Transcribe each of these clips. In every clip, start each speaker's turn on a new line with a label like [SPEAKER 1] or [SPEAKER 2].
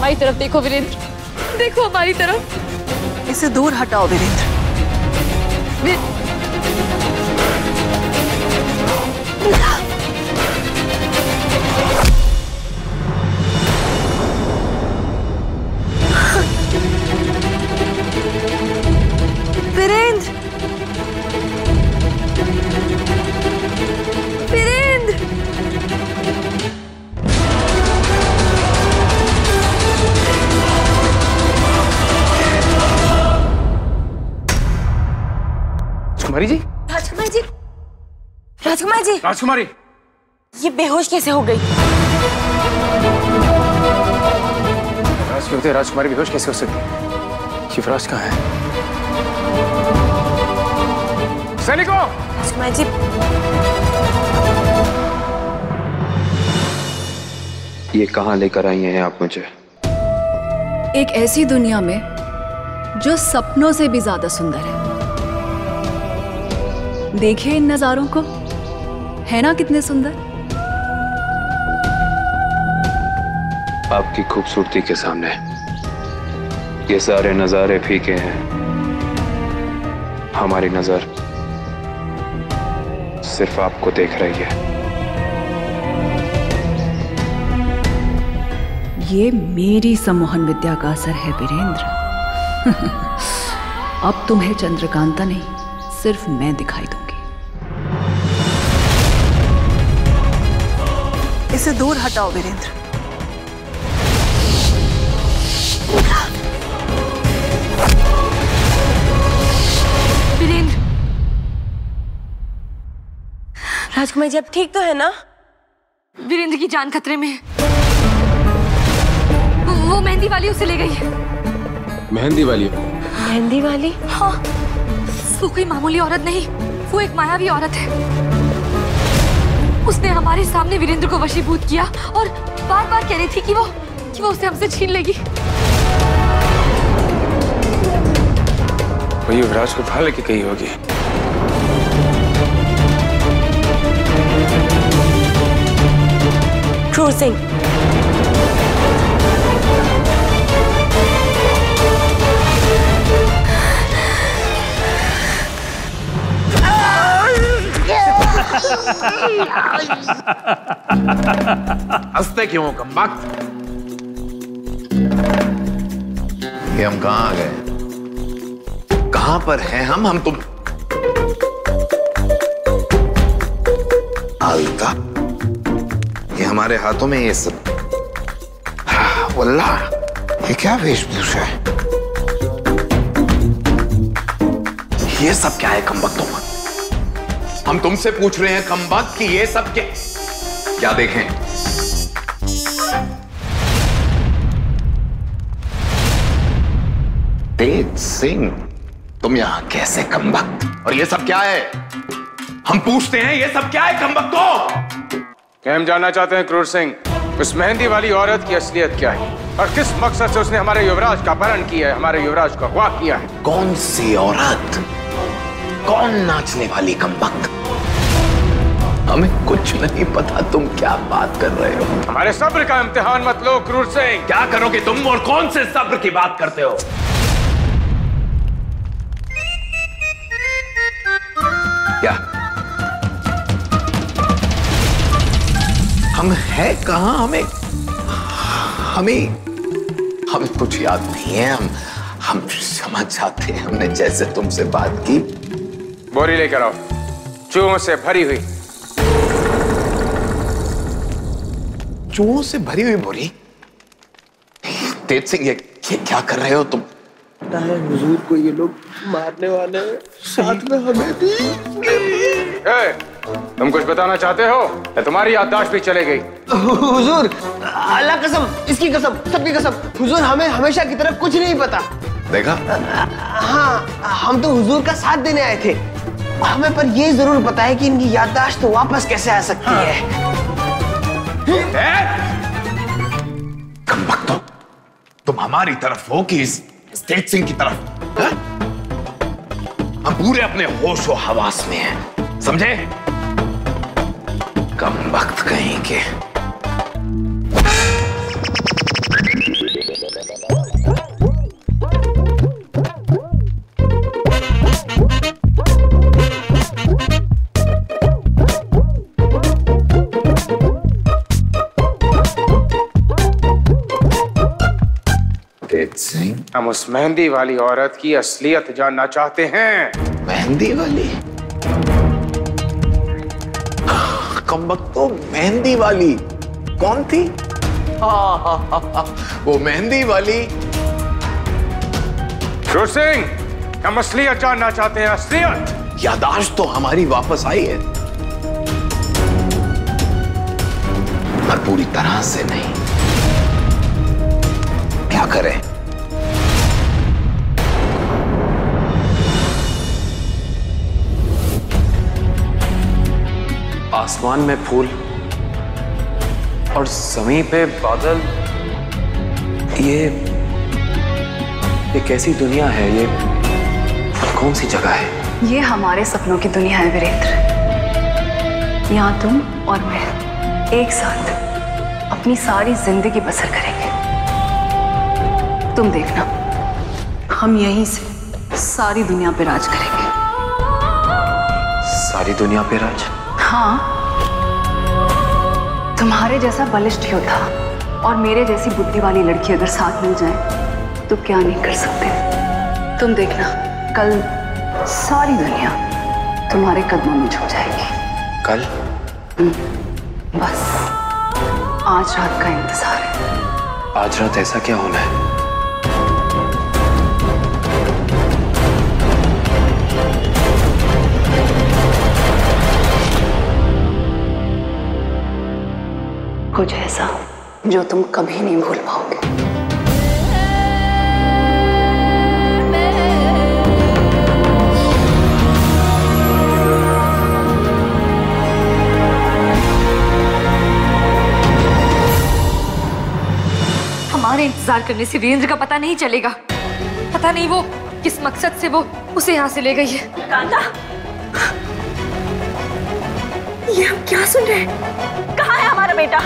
[SPEAKER 1] हमारी तरफ देखो वीरेंद्र, देखो हमारी तरफ।
[SPEAKER 2] इसे दूर हटाओ वीरेंद्र। वीरेंद्र, वीरेंद्र,
[SPEAKER 3] राजकुमारी जी,
[SPEAKER 2] राजकुमारी जी, राजकुमारी जी,
[SPEAKER 3] राजकुमारी,
[SPEAKER 2] ये बेहोश कैसे हो गई?
[SPEAKER 3] युवराज के होते राजकुमारी बेहोश कैसे हो सकती है? युवराज कहाँ है? सैनिकों!
[SPEAKER 2] राजकुमारी जी,
[SPEAKER 4] ये कहाँ लेकर आई हैं आप मुझे?
[SPEAKER 5] एक ऐसी दुनिया में जो सपनों से भी ज्यादा सुंदर है। देखिए इन नजारों को, है ना कितने सुंदर?
[SPEAKER 4] आपकी खूबसूरती के सामने ये सारे नजारे फीके हैं। हमारी नजर सिर्फ आपको देख रही है।
[SPEAKER 5] ये मेरी सम्मोहन विद्या का असर है वीरेंद्र। अब तुम्हें चंद्रकांता नहीं, सिर्फ मैं दिखाई दूंगी।
[SPEAKER 2] इसे दूर हटाओ वीरेंद्र।
[SPEAKER 1] वीरेंद्र,
[SPEAKER 2] राजकुमारी जी, अब ठीक तो है ना?
[SPEAKER 1] वीरेंद्र की जान खतरे में है। वो मेहंदी वाली उसे ले गई है।
[SPEAKER 4] मेहंदी वाली?
[SPEAKER 2] मेहंदी वाली?
[SPEAKER 1] हाँ, वो कोई मामूली औरत नहीं, वो एक मायावी औरत है। उसने हमारे सामने वीरेंद्र को वशीभूत किया और बार बार कह रही थी कि वो उसे हमसे छीन लेगी।
[SPEAKER 3] वो युवराज को उठा लेके गई होगी।
[SPEAKER 2] क्रूर सिंह,
[SPEAKER 6] हंसते क्यों हो कमबख्त? ये हम कहां आ गए? कहां पर हैं हम तुम? अलता, ये हमारे हाथों में ये सब। वल्लाह, ये क्या वेशभूषा है? ये सब क्या है कमबख्तों? हम तुमसे पूछ रहे हैं कमबख्त कि ये सब क्या देखें? तेज सिंह, तुम यहां कैसे कमबख्त? और ये सब क्या है? हम पूछते हैं ये सब क्या है कमबख्तों?
[SPEAKER 3] क्या हम जानना चाहते हैं क्रूर सिंह, उस मेहंदी वाली औरत की असलियत क्या है और किस मकसद से उसने हमारे युवराज का अपहरण किया है, हमारे युवराज को अगवा किया है?
[SPEAKER 6] कौन सी औरत? कौन नाचने वाली कमबख्त? हमें कुछ नहीं पता, तुम क्या बात कर रहे हो?
[SPEAKER 3] हमारे सब्र का इम्तिहान मत लो क्रूर सिंह।
[SPEAKER 6] क्या करोगे तुम और कौन से सब्र की बात करते हो? क्या हम हैं कहां? हमें कुछ याद नहीं है। हम क्षमा चाहते हैं, हमने जैसे तुमसे बात की।
[SPEAKER 3] बोरी लेकर आओ, चूहों से भरी हुई।
[SPEAKER 6] चूहों से भरी हुई बोरी? तेज सिंह, ये क्या कर रहे हो तुम?
[SPEAKER 7] हुजूर को ये लोग मारने वाले हैं, साथ में हमें भी।
[SPEAKER 3] तुम कुछ बताना चाहते हो या तुम्हारी याददाश्त भी चले गई?
[SPEAKER 7] हुजूर, अल्लाह कसम, इसकी कसम, सबकी कसम, हुजूर हमें हमेशा की तरफ कुछ नहीं पता।
[SPEAKER 6] देखा?
[SPEAKER 7] हाँ, हम तो हुजूर का साथ देने आए थे। हमें पर ये जरूर पता है कि इनकी याददाश्त तो वापस कैसे आ सकती है।
[SPEAKER 6] कमबख्तों, तुम हमारी तरफ हो कि इस तेज सिंह की तरफ? है? हम पूरे अपने होश और हवास में हैं, समझे? कमबख्त कहीं के।
[SPEAKER 3] उस मेहंदी वाली औरत की असलियत जानना चाहते हैं।
[SPEAKER 6] मेहंदी वाली? कमबख्तो, मेहंदी वाली कौन थी? वो मेहंदी वाली।
[SPEAKER 3] क्रूर सिंह, हम असलियत जानना चाहते हैं, असलियत।
[SPEAKER 6] यादाश्त तो हमारी वापस आई है, पर पूरी तरह से नहीं। क्या करें?
[SPEAKER 4] आसमान में फूल और जमीन पे बादल, ये कैसी दुनिया है? ये कौन सी जगह है?
[SPEAKER 5] ये हमारे सपनों की दुनिया है वीरेंद्र। यहाँ तुम और मैं एक साथ अपनी सारी जिंदगी बसर करेंगे। तुम देखना, हम यहीं से सारी दुनिया पे राज करेंगे।
[SPEAKER 4] सारी दुनिया पे राज?
[SPEAKER 5] हाँ, तुम्हारे जैसा बलिष्ठ योद्धा और मेरे जैसी बुद्धि वाली लड़की अगर साथ मिल जाए तो क्या नहीं कर सकते। तुम देखना, कल सारी दुनिया तुम्हारे कदमों में झुक जाएगी।
[SPEAKER 4] कल?
[SPEAKER 5] बस आज रात का इंतजार है।
[SPEAKER 4] आज रात ऐसा क्या होना है?
[SPEAKER 5] कुछ ऐसा जो तुम कभी नहीं भूल पाओगे।
[SPEAKER 1] हमारे इंतजार करने से वीरेंद्र का पता नहीं चलेगा। पता नहीं वो किस मकसद से वो उसे यहाँ से ले गई है।
[SPEAKER 2] कांता, ये हम क्या सुन रहे हैं? कहाँ है हमारा बेटा?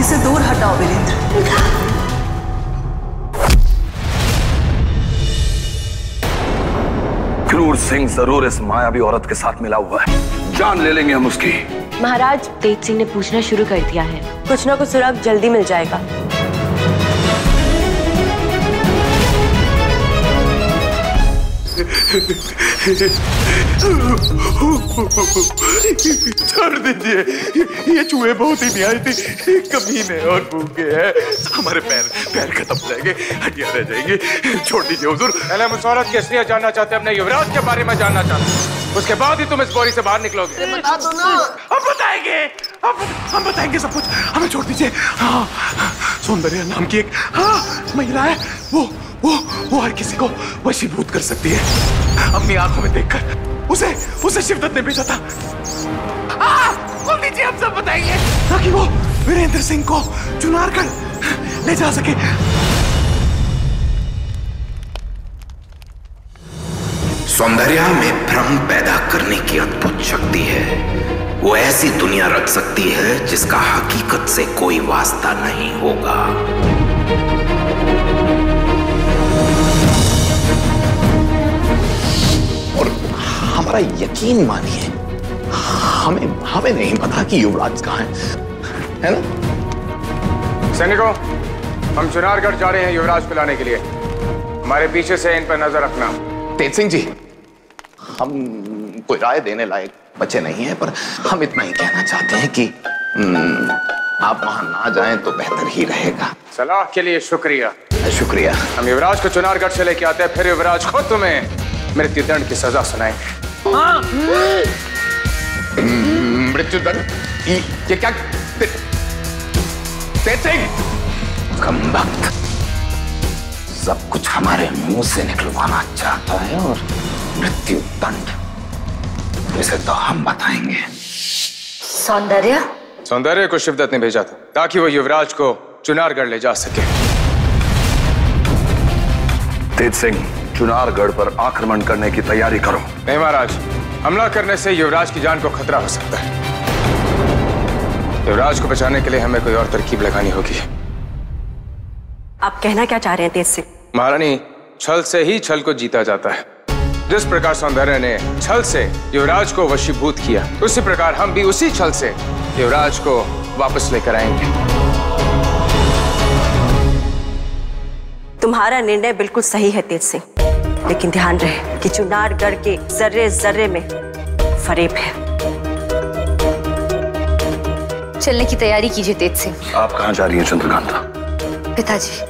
[SPEAKER 2] इसे दूर हटाओ वीरेंद्र।
[SPEAKER 8] क्रूर सिंह जरूर इस मायावी औरत के साथ मिला हुआ है। जान ले लेंगे हम उसकी।
[SPEAKER 2] महाराज, तेज सिंह ने पूछना शुरू कर दिया है। कुछ ना कुछ सुराग जल्दी मिल जाएगा।
[SPEAKER 6] छोड़ दीजिए, ये चूहे बहुत ही निहायती कमीने और भूखे हैं। हमारे पैर खत्म हो जाएंगे, हड्डियां रह जाएंगी। छोड़ दीजिए हुजूर।
[SPEAKER 3] पहले हम उस औरत की असलियत जानना चाहते हैं, अपने युवराज के बारे में जानना चाहते हैं। उसके बाद ही तुम इस बोरी से बाहर निकलोगे।
[SPEAKER 7] बता दो ना।
[SPEAKER 6] हम बताएंगे, हम बताएंगे सब कुछ। हमें छोड़ दीजिए। हाँ, सौंदर्या नाम की एक महिला है, वो हर किसी को वशीभूत कर सकती है। अपनी आंखों में देखकर उसे शिवदत्त ने भेजा था। बोल दीजिए, हम सब बताएंगे ताकि वो वीरेंद्र सिंह को चुनारगढ़ ले जा सके।
[SPEAKER 9] सौंदर्या में भ्रम पैदा करने की अद्भुत शक्ति है। वो ऐसी दुनिया रच सकती है जिसका हकीकत से कोई वास्ता नहीं होगा।
[SPEAKER 6] और हमारा यकीन मानिए, हमें नहीं पता कि युवराज कहाँ है ना?
[SPEAKER 3] सैनिकों, हम चुनारगढ़ जा रहे हैं युवराज को लाने के लिए। हमारे पीछे से इन पर नजर रखना।
[SPEAKER 6] तेज सिंह जी, हम कोई राय देने लायक बच्चे नहीं हैं, पर हम इतना ही कहना चाहते हैं कि आप वहां ना जाएं तो बेहतर ही रहेगा।
[SPEAKER 3] सलाह के लिए शुक्रिया।
[SPEAKER 6] शुक्रिया।
[SPEAKER 3] हम युवराज को चुनारगढ़ से लेके आते हैं, फिर युवराज खुद तुम्हें मृत्युदंड की सजा सुनाएंगे।
[SPEAKER 6] मृत्युदंड? ये क्या? तेज सिंह,
[SPEAKER 9] कमबख्त, सब कुछ हमारे मुंह से निकलवाना चाहता है, और मृत्युदंड इसे तो हम बताएंगे।
[SPEAKER 3] सौंदर्या को शिवदत्त ने भेजा था ताकि वो युवराज को चुनारगढ़ ले जा सके।
[SPEAKER 8] तेज सिंह, चुनारगढ़ पर आक्रमण करने की तैयारी करो।
[SPEAKER 3] नहीं महाराज, हमला करने से युवराज की जान को खतरा हो सकता है। युवराज को बचाने के लिए हमें कोई और तरकीब लगानी होगी।
[SPEAKER 2] आप कहना क्या चाह रहे हैं तेज सिंह?
[SPEAKER 3] महारानी, छल से ही छल को जीता जाता है। जिस प्रकार सौंदर्य ने छल से युवराज को वशीभूत किया, उसी प्रकार हम भी उसी छल से युवराज को वापस लेकर आएंगे।
[SPEAKER 2] तुम्हारा निर्णय बिल्कुल सही है तेज सिंह, लेकिन ध्यान रहे कि चुनारगढ़ के जर्रे जर्रे में फरेब है।
[SPEAKER 1] चलने की तैयारी कीजिए तेज सिंह।
[SPEAKER 8] आप कहाँ जा रही हैं चंद्रकांता?
[SPEAKER 1] पिताजी,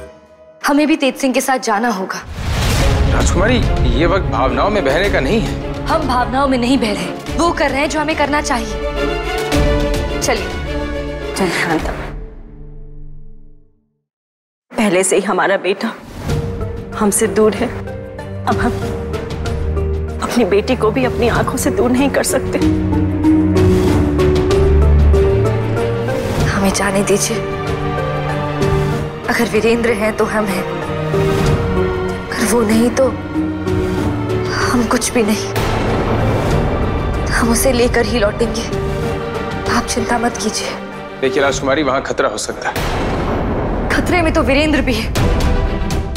[SPEAKER 1] हमें भी तेज सिंह के साथ जाना होगा।
[SPEAKER 3] राजकुमारी, ये वक्त भावनाओं में बहने का नहीं है।
[SPEAKER 1] हम भावनाओं में नहीं बह रहे, वो कर रहे हैं जो हमें करना चाहिए। चलिए।
[SPEAKER 2] चंद्रकांता, पहले से ही हमारा बेटा हमसे दूर है, अब हम अपनी बेटी को भी अपनी आंखों से दूर नहीं कर सकते।
[SPEAKER 1] हमें जाने दीजिए। अगर वीरेंद्र हैं तो हम हैं, अगर वो नहीं तो हम कुछ भी नहीं। हम उसे लेकर ही लौटेंगे, आप चिंता मत कीजिए।
[SPEAKER 3] देखिए राजकुमारी, वहां खतरा हो सकता है।
[SPEAKER 1] खतरे में तो वीरेंद्र भी है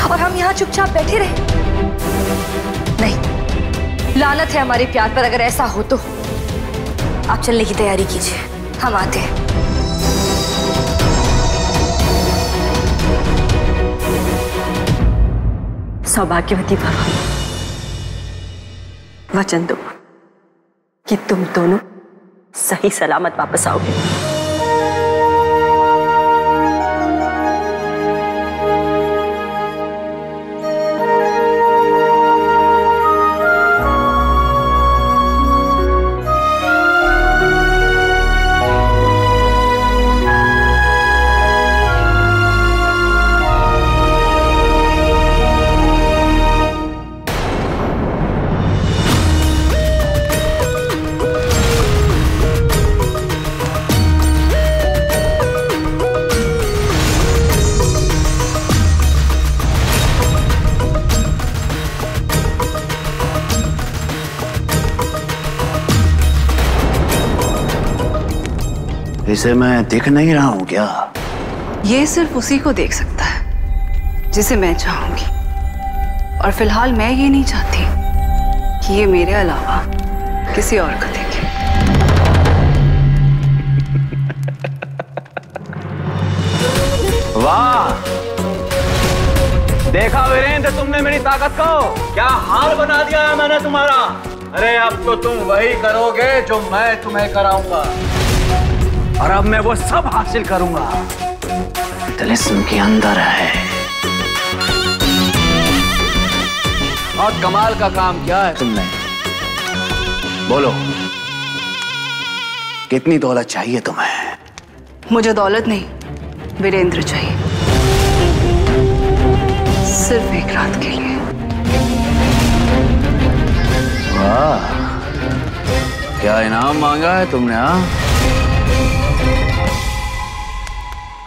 [SPEAKER 1] और हम यहाँ चुपचाप बैठे रहे? नहीं, लानत है हमारे प्यार पर अगर ऐसा हो तो। आप चलने की तैयारी कीजिए, हम आते हैं।
[SPEAKER 2] सौभाग्यवती भव, वचन दो कि तुम दोनों सही सलामत वापस आओगे।
[SPEAKER 10] इसे मैं दिख नहीं रहा हूं क्या?
[SPEAKER 5] ये सिर्फ उसी को देख सकता है जिसे मैं चाहूंगी, और फिलहाल मैं ये नहीं चाहती कि ये मेरे अलावा किसी और को देखे।
[SPEAKER 10] वाह, देखा वीरेंद्र तुमने मेरी ताकत को? क्या हाल बना दिया है मैंने तुम्हारा। अरे अब तो तुम वही करोगे जो मैं तुम्हें कराऊंगा, और अब मैं वो सब हासिल करूंगा तिलिस्म के अंदर है। और कमाल का काम किया है तुमने। बोलो, कितनी दौलत चाहिए तुम्हें?
[SPEAKER 5] मुझे दौलत नहीं, वीरेंद्र चाहिए, सिर्फ एक रात के लिए।
[SPEAKER 10] वाह, क्या इनाम मांगा है तुमने? हाँ,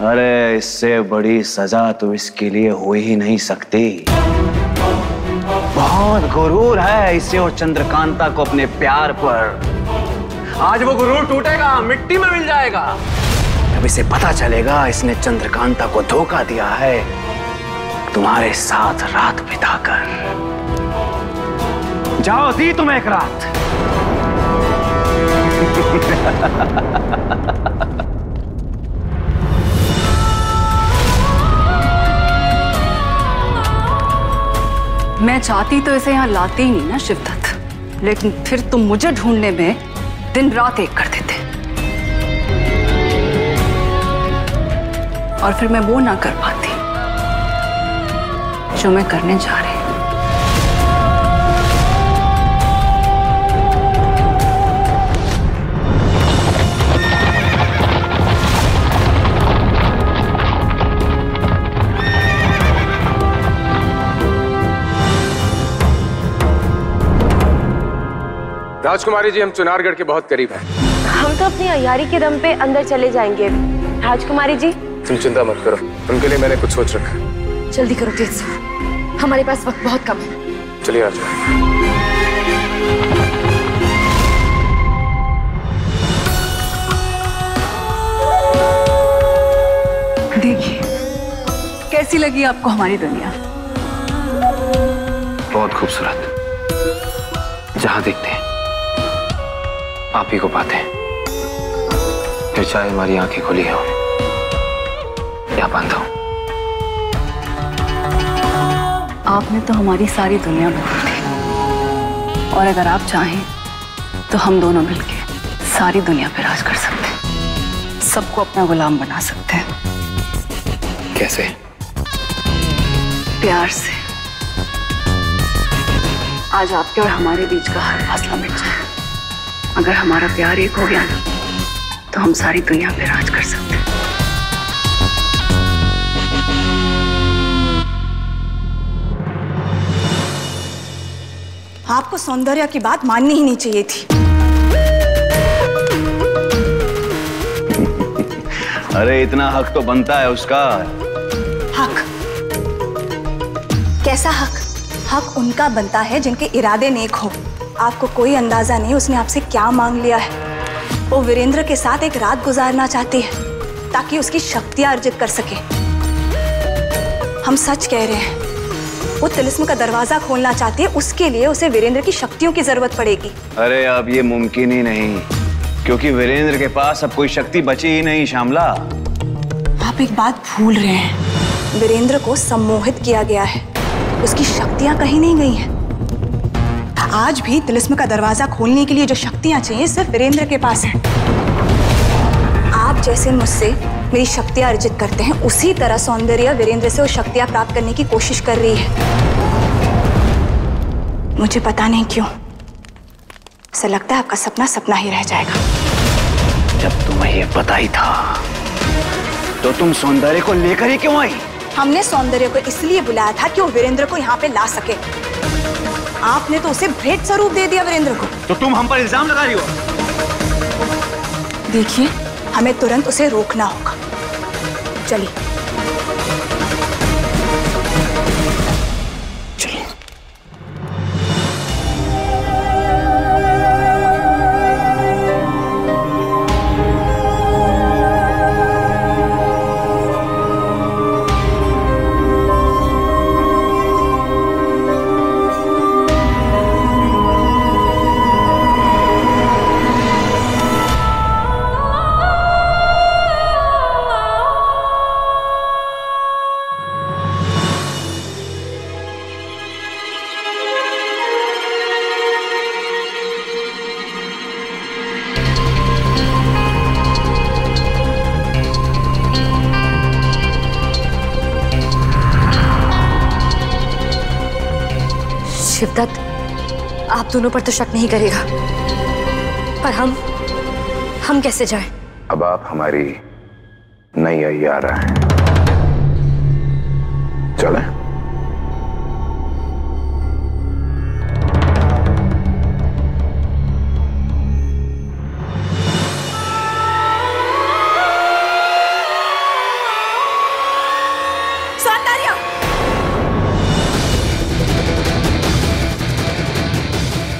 [SPEAKER 10] अरे इससे बड़ी सजा तो इसके लिए हो ही नहीं सकती। बहुत गुरूर है इसे और चंद्रकांता को अपने प्यार पर। आज वो गुरूर टूटेगा, मिट्टी में मिल जाएगा। अब इसे पता चलेगा इसने चंद्रकांता को धोखा दिया है तुम्हारे साथ रात बिताकर। जाओ, दी तुम्हें एक रात।
[SPEAKER 5] मैं चाहती तो इसे यहाँ लाते ही नहीं ना शिवदत्त, लेकिन फिर तुम मुझे ढूंढने में दिन रात एक कर देते, और फिर मैं वो ना कर पाती जो मैं करने जा रही हूँ।
[SPEAKER 3] राजकुमारी जी, हम चुनारगढ़ के बहुत करीब हैं।
[SPEAKER 2] हम तो अपनी अय्यारी के दम पे अंदर चले जाएंगे। राजकुमारी जी,
[SPEAKER 3] तुम चिंता मत करो, उनके लिए मैंने कुछ सोच रखा है।
[SPEAKER 1] जल्दी करो तेज सिंह, हमारे पास वक्त बहुत कम है।
[SPEAKER 3] चलिए राजकुमारी।
[SPEAKER 5] देखिए, कैसी लगी आपको हमारी दुनिया?
[SPEAKER 8] बहुत खूबसूरत।
[SPEAKER 4] जहां देखते हैं आप ही को पाते हैं, फिर चाहे हमारी आंखें खुली हो या बंद हो।
[SPEAKER 5] आपने तो हमारी सारी दुनिया बदल दी, और अगर आप चाहें तो हम दोनों मिलके सारी दुनिया पे राज कर सकते हैं, सबको अपना गुलाम बना सकते हैं।
[SPEAKER 4] कैसे?
[SPEAKER 5] प्यार से। आज आपके और हमारे बीच का हर फासला मिट जाए। अगर हमारा प्यार एक हो गया ना, तो हम सारी दुनिया पे राज कर सकते हैं।
[SPEAKER 11] आपको सौंदर्य की बात माननी ही नहीं चाहिए थी।
[SPEAKER 10] अरे इतना हक तो बनता है उसका।
[SPEAKER 11] हक? कैसा हक? हक उनका बनता है जिनके इरादे नेक हो। आपको कोई अंदाजा नहीं उसने आपसे क्या मांग लिया है। वो वीरेंद्र के साथ एक रात गुजारना चाहती है ताकि उसकी शक्तियां अर्जित कर सके। हम सच कह रहे हैं, वो तिलिस्म का दरवाजा खोलना चाहती है, उसके लिए उसे वीरेंद्र की शक्तियों की जरूरत पड़ेगी।
[SPEAKER 10] अरे अब ये मुमकिन ही नहीं, क्योंकि वीरेंद्र के पास अब कोई शक्ति बची ही नहीं। श्यामला,
[SPEAKER 11] आप एक बात भूल रहे हैं, वीरेंद्र को सम्मोहित किया गया है, उसकी शक्तियां कहीं नहीं गई हैं। आज भी तिलिस्म का दरवाजा खोलने के लिए जो शक्तियां चाहिए सिर्फ वीरेंद्र के पास है। आप जैसे मुझसे मेरी शक्तियां अर्जित करते हैं, उसी तरह सौंदर्य वीरेंद्र से वो शक्तियां प्राप्त करने की कोशिश कर रही है। मुझे पता नहीं क्यों ऐसा लगता है आपका सपना सपना ही रह जाएगा।
[SPEAKER 10] जब तुम्हें ये पता ही था तो तुम सौंदर्य को लेकर ही क्यों आई?
[SPEAKER 11] हमने सौंदर्य को इसलिए बुलाया था कि वो वीरेंद्र को यहाँ पे ला सके। आपने तो उसे भेंट स्वरूप दे दिया वीरेंद्र को।
[SPEAKER 10] तो तुम हम पर इल्जाम लगा रही हो।
[SPEAKER 11] देखिए, हमें तुरंत उसे रोकना होगा। चलिए।
[SPEAKER 1] शिवदत्त, आप दोनों पर तो शक नहीं करेगा, पर हम कैसे जाएं?
[SPEAKER 9] अब आप हमारी नई अय्यारा हैं। चलें?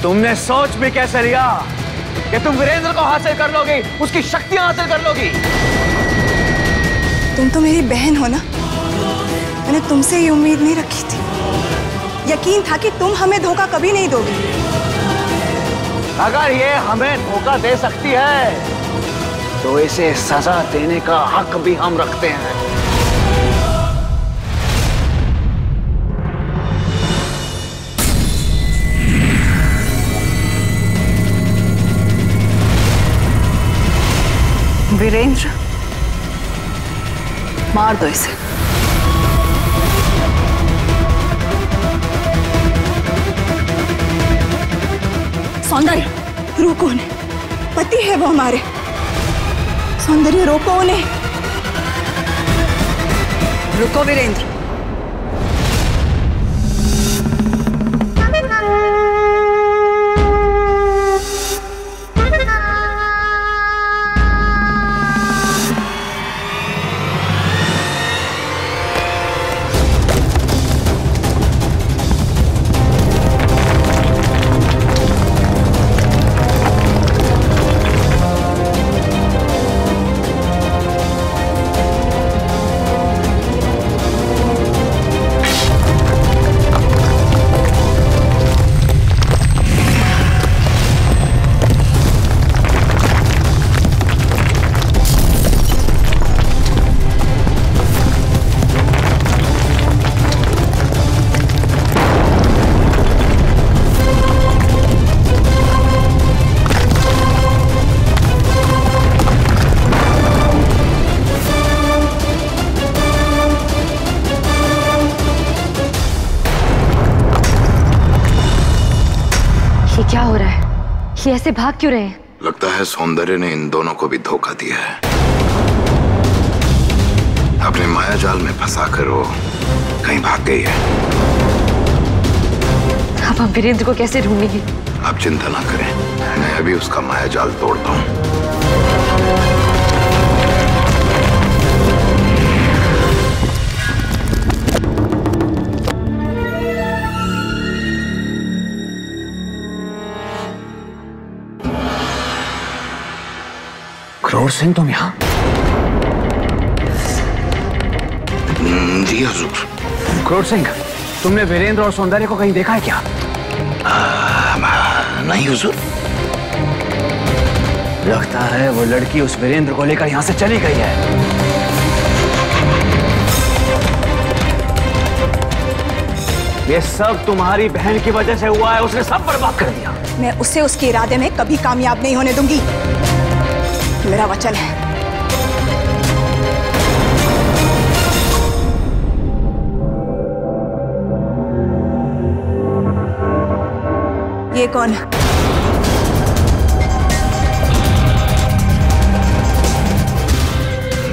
[SPEAKER 10] तुमने सोच भी कैसे लिया कि तुम वीरेंद्र को हासिल कर लोगी, उसकी शक्तियां हासिल कर लोगी?
[SPEAKER 11] तुम तो मेरी बहन हो ना, मैंने तुमसे ये उम्मीद नहीं रखी थी। यकीन था कि तुम हमें धोखा कभी नहीं दोगे।
[SPEAKER 10] अगर ये हमें धोखा दे सकती है तो इसे सजा देने का हक भी हम रखते हैं।
[SPEAKER 5] वीरेंद्र, मार दो इसे।
[SPEAKER 11] सौंदर्य, रोको उन्हें, पति है वो हमारे। सौंदर्य, रोको उन्हें।
[SPEAKER 5] रुको वीरेंद्र।
[SPEAKER 1] ये ऐसे भाग क्यों रहे हैं?
[SPEAKER 9] लगता है सौंदर्य ने इन दोनों को भी धोखा दिया है। अपने माया जाल में फंसाकर वो कहीं भाग गई है।
[SPEAKER 1] अब हम वीरेंद्र को कैसे ढूंढेंगे?
[SPEAKER 9] आप चिंता ना करें, मैं अभी उसका माया जाल तोड़ता हूँ।
[SPEAKER 10] क्रोर सिंह, तुम यहाँ?
[SPEAKER 9] जी हुजूर।
[SPEAKER 10] क्रोर सिंह, तुमने वीरेंद्र और सौंदर्य को कहीं देखा है क्या?
[SPEAKER 9] नहीं हुजूर।
[SPEAKER 10] लगता है वो लड़की उस वीरेंद्र को लेकर यहाँ से चली गई है। ये सब तुम्हारी बहन की वजह से हुआ है, उसने सब बर्बाद कर दिया।
[SPEAKER 11] मैं उसे उसके इरादे में कभी कामयाब नहीं होने दूंगी, मेरा वचन है। ये कौन है?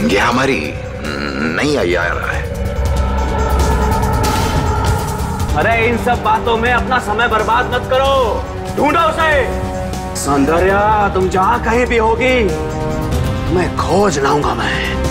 [SPEAKER 9] ये हमारी नई अय्यारा है।
[SPEAKER 10] अरे इन सब बातों में अपना समय बर्बाद मत करो, ढूंढो उसे। सौंदर्या, तुम जहां कहीं भी होगी, मैं खोज लाऊंगा मैं।